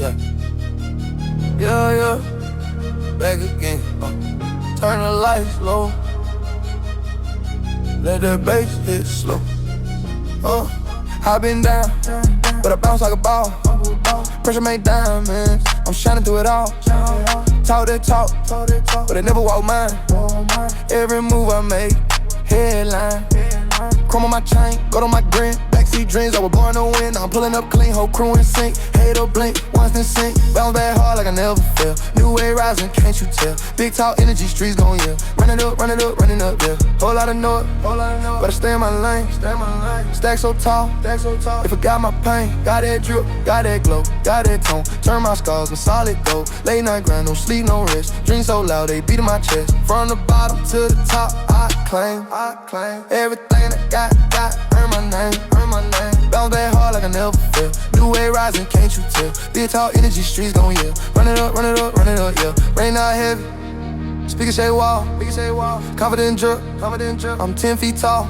Yeah, yeah, yeah. Back again. Turn the lights low. Let the bass hit slow. I been down, but I bounce like a ball. Pressure make diamonds, I'm shining through it all. Talk that talk, but I never walk mine. Every move I make, headline. Chrome on my chain, gold on my grin. Backseat dreams, I was born to win. Now I'm pulling up clean, whole crew in sync. Hate or blink, once in sync. Bounce back hard like I never fell. New way rising, can't you tell? Big talk energy, streets gon' yell. Running up, yeah. Whole lot of noise, but I stay in my lane. Stack so tall, they forgot my pain. Got that drip, got that glow, got that tone. Turn my scars in solid gold. Late night grind, no sleep, no rest. Dreams so loud, they beating my chest. From the bottom to the top, I claim everything I got, earn my name. Bounce back hard like I never fell. New way rising, can't you tell? Big tall energy, streets gon' yell. Run it up, yeah. Rain out heavy, speakers say wall. Confident drip, I'm 10 feet tall.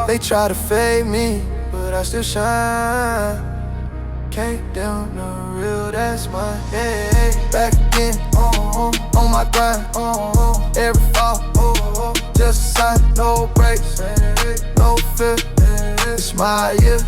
They try to fade me, but I still shine. Can't down the real, that's my head. Back again, on my grind, every fall, just a sign, no breaks, no fear. It's my year.